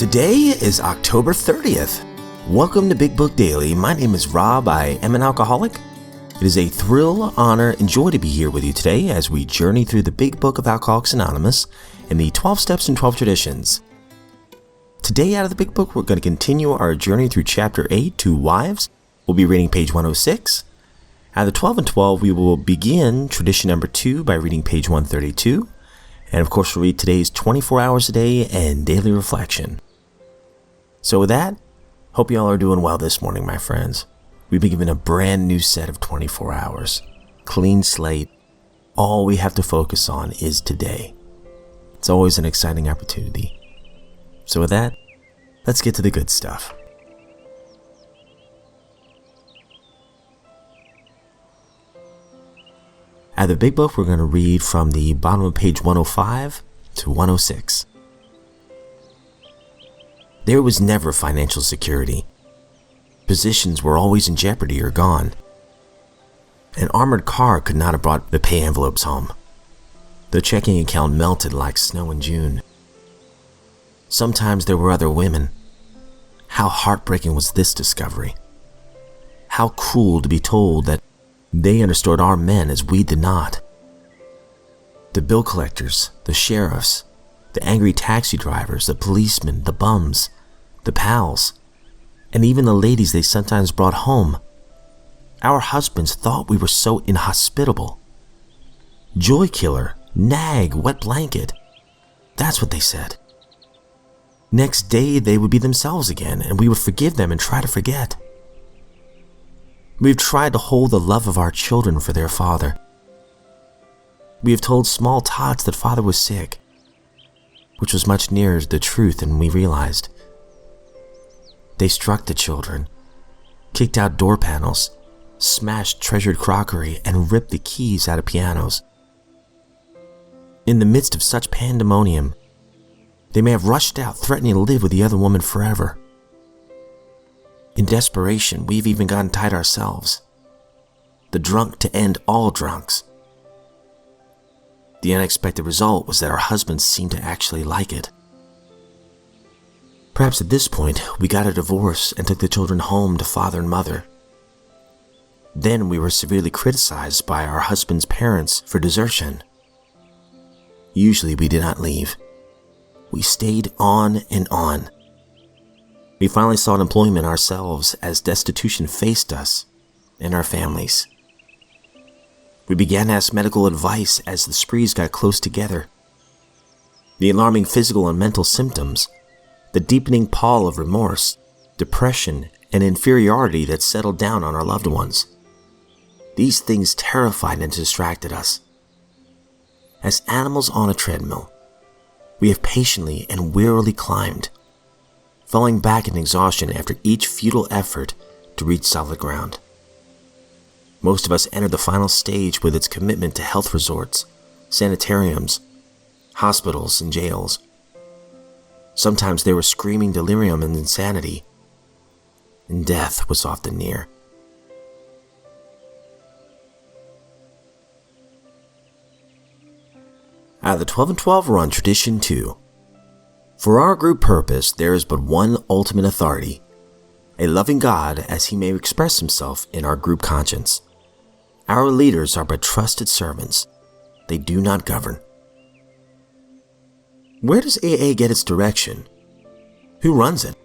Today is October 30th. Welcome to Big Book Daily. My name is Rob. I am an alcoholic. It is a thrill, honor, and joy to be here with you today as we journey through the Big Book of Alcoholics Anonymous and the 12 Steps and 12 Traditions. Today out of the Big Book, we're going to continue our journey through Chapter 8, Two Wives. We'll be reading page 106. Out of the 12 and 12, we will begin tradition number 2 by reading page 132. And of course, we'll read today's 24 hours a day and daily reflection. So with that, hope you all are doing well this morning, my friends. We've been given a brand new set of 24 hours. Clean slate. All we have to focus on is today. It's always an exciting opportunity. So with that, let's get to the good stuff. Out of the Big Book, we're going to read from the bottom of page 105 to 106. There was never financial security. Positions were always in jeopardy or gone. An armored car could not have brought the pay envelopes home. The checking account melted like snow in June. Sometimes there were other women. How heartbreaking was this discovery? How cruel to be told that they understood our men as we did not. The bill collectors, the sheriffs, the angry taxi drivers, the policemen, the bums, the pals, and even the ladies they sometimes brought home. Our husbands thought we were so inhospitable. Joy killer, nag, wet blanket. That's what they said. Next day they would be themselves again, and we would forgive them and try to forget. We've tried to hold the love of our children for their father. We have told small tots that father was sick, which was much nearer the truth than we realized. They struck the children, kicked out door panels, smashed treasured crockery, and ripped the keys out of pianos. In the midst of such pandemonium, they may have rushed out threatening to live with the other woman forever. In desperation, we've even gotten tied ourselves. The drunk to end all drunks. The unexpected result was that our husbands seemed to actually like it. Perhaps at this point, we got a divorce and took the children home to father and mother. Then we were severely criticized by our husbands' parents for desertion. Usually we did not leave. We stayed on and on. We finally sought employment ourselves as destitution faced us and our families. We began to ask medical advice as the sprees got close together. The alarming physical and mental symptoms, the deepening pall of remorse, depression, and inferiority that settled down on our loved ones. These things terrified and distracted us. As animals on a treadmill, we have patiently and wearily climbed, falling back in exhaustion after each futile effort to reach solid ground. Most of us entered the final stage with its commitment to health resorts, sanitariums, hospitals, and jails. Sometimes there was screaming delirium and insanity, and death was often near. Out of the 12 and 12, we're on Tradition 2. For our group purpose, there is but one ultimate authority, a loving God as he may express himself in our group conscience. Our leaders are but trusted servants. They do not govern. Where does AA get its direction? Who runs it?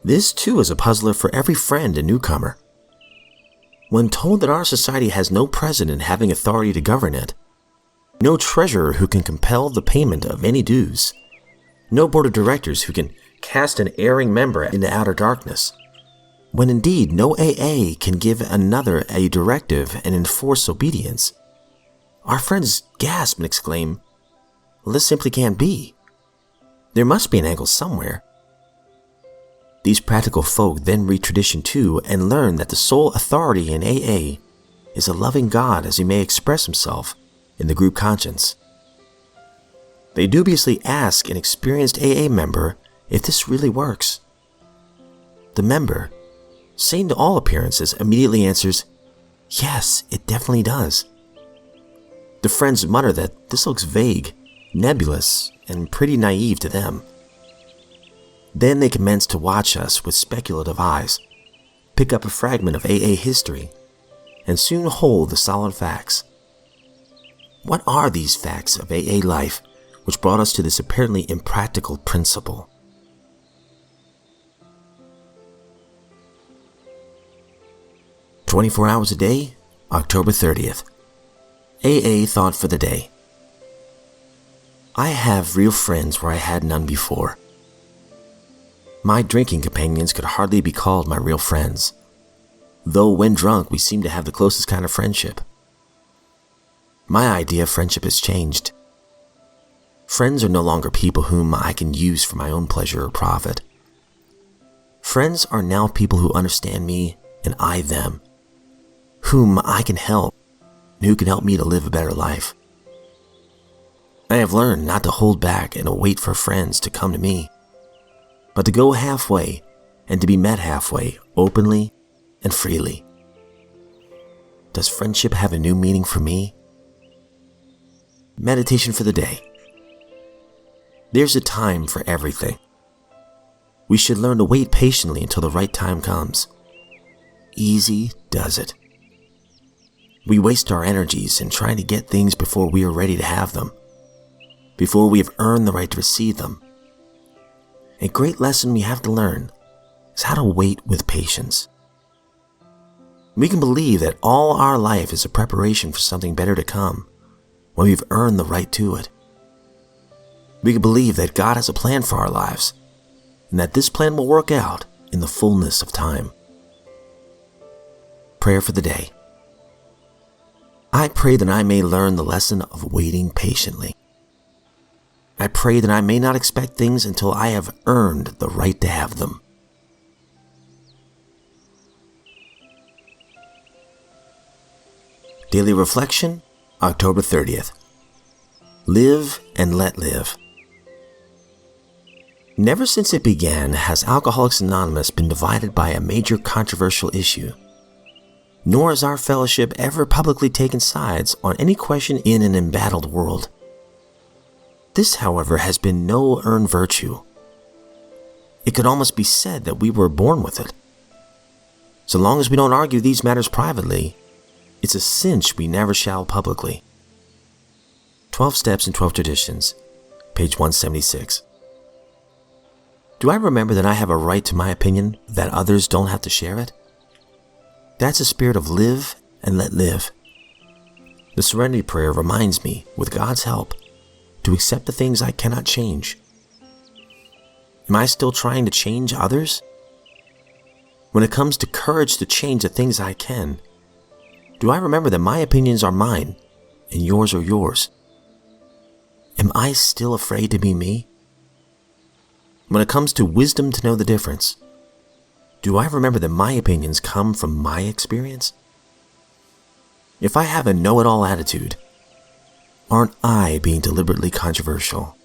This too is a puzzler for every friend and newcomer. When told that our society has no president having authority to govern it, no treasurer who can compel the payment of any dues, no board of directors who can cast an erring member into outer darkness, when indeed no AA can give another a directive and enforce obedience, our friends gasp and exclaim, "Well, this simply can't be. There must be an angle somewhere." These practical folk then read Tradition 2 and learn that the sole authority in AA is a loving God as he may express himself in the group conscience. They dubiously ask an experienced AA member if this really works. The member, sane to all appearances, immediately answers, "Yes, it definitely does." The friends mutter that this looks vague, nebulous, and pretty naive to them. Then they commence to watch us with speculative eyes, pick up a fragment of AA history, and soon hold the solid facts. What are these facts of AA life which brought us to this apparently impractical principle? "24 hours a day, October 30th. AA thought for the day. I have real friends where I had none before. My drinking companions could hardly be called my real friends, though when drunk we seem to have the closest kind of friendship. My idea of friendship has changed. Friends are no longer people whom I can use for my own pleasure or profit. Friends are now people who understand me and I them, whom I can help and who can help me to live a better life. I have learned not to hold back and to wait for friends to come to me, but to go halfway and to be met halfway, openly and freely. Does friendship have a new meaning for me?" Meditation for the day. There's a time for everything. We should learn to wait patiently until the right time comes. Easy does it. We waste our energies in trying to get things before we are ready to have them, before we have earned the right to receive them. A great lesson we have to learn is how to wait with patience. We can believe that all our life is a preparation for something better to come when we've earned the right to it. We can believe that God has a plan for our lives and that this plan will work out in the fullness of time. Prayer for the day. I pray that I may learn the lesson of waiting patiently. I pray that I may not expect things until I have earned the right to have them. Daily Reflection, October 30th. Live and let live. Never since it began has Alcoholics Anonymous been divided by a major controversial issue, nor has our fellowship ever publicly taken sides on any question in an embattled world. This, however, has been no earned virtue. It could almost be said that we were born with it. So long as we don't argue these matters privately, it's a cinch we never shall publicly. 12 Steps and 12 Traditions, page 176. Do I remember that I have a right to my opinion, that others don't have to share it? That's a spirit of live and let live. The Serenity Prayer reminds me, with God's help, to accept the things I cannot change. Am I still trying to change others? When it comes to courage to change the things I can, do I remember that my opinions are mine and yours are yours? Am I still afraid to be me? When it comes to wisdom to know the difference, do I remember that my opinions come from my experience? If I have a know-it-all attitude, aren't I being deliberately controversial?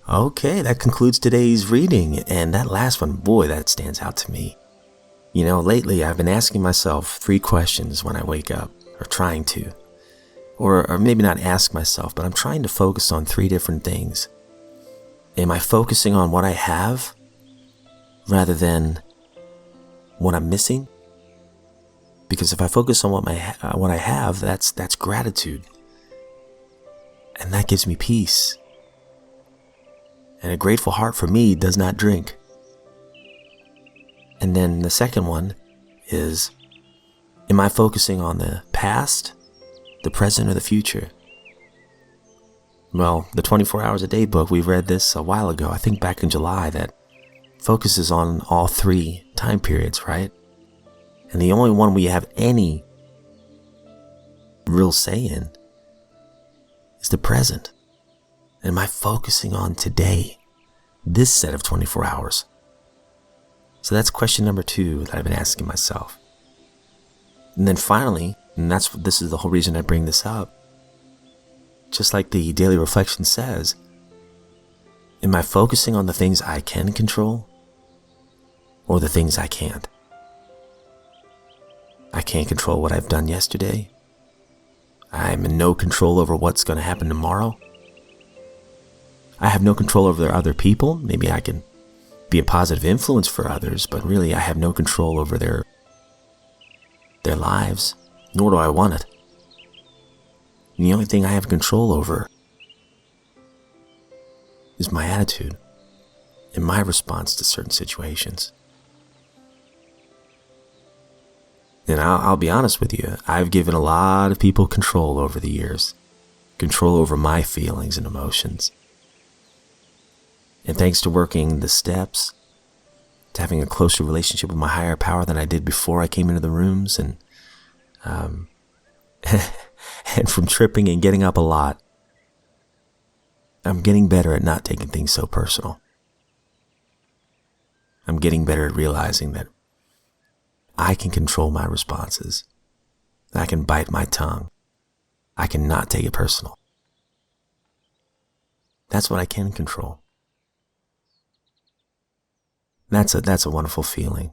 Okay, that concludes today's reading, and that last one, boy, that stands out to me. You know, lately I've been asking myself 3 questions when I wake up, or trying to. Or maybe not ask myself, but I'm trying to focus on 3 different things. Am I focusing on what I have rather than what I'm missing? Because if I focus on what I have, that's gratitude. And that gives me peace. And a grateful heart for me does not drink. And then the second one is, am I focusing on the past, the present, or the future? Well, the 24 Hours a Day book, we read this a while ago, I think back in July, that focuses on all 3 time periods, right? And the only one we have any real say in is the present. Am I focusing on today, this set of 24 hours? So that's question number 2 that I've been asking myself. And then finally, and this is the whole reason I bring this up, just like the daily reflection says, am I focusing on the things I can control or the things I can't? I can't control what I've done yesterday. I'm in no control over what's going to happen tomorrow. I have no control over other people. Maybe I can be a positive influence for others, but really I have no control over their lives, nor do I want it. And the only thing I have control over is my attitude and my response to certain situations. And I'll be honest with you, I've given a lot of people control over the years, control over my feelings and emotions. And thanks to working the steps, to having a closer relationship with my higher power than I did before I came into the rooms, and and from tripping and getting up a lot, I'm getting better at not taking things so personal. I'm getting better at realizing that I can control my responses. I can bite my tongue. I can not take it personal. That's what I can control. That's a wonderful feeling.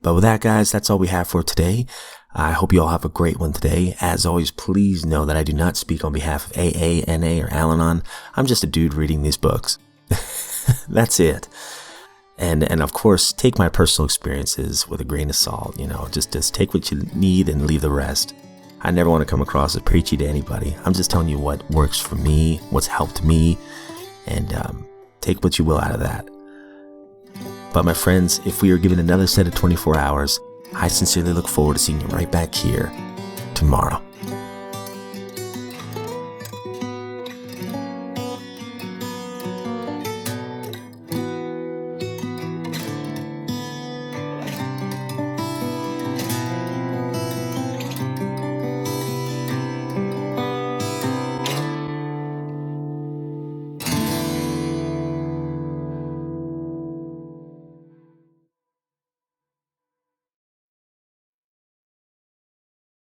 But with that, guys, that's all we have for today. I hope you all have a great one today. As always, please know that I do not speak on behalf of AA, NA, or Al-Anon. I'm just a dude reading these books. That's it. And of course, take my personal experiences with a grain of salt. Just take what you need and leave the rest. I never want to come across as preachy to anybody. I'm just telling you what works for me, what's helped me, and take what you will out of that. But my friends, if we are given another set of 24 hours, I sincerely look forward to seeing you right back here tomorrow.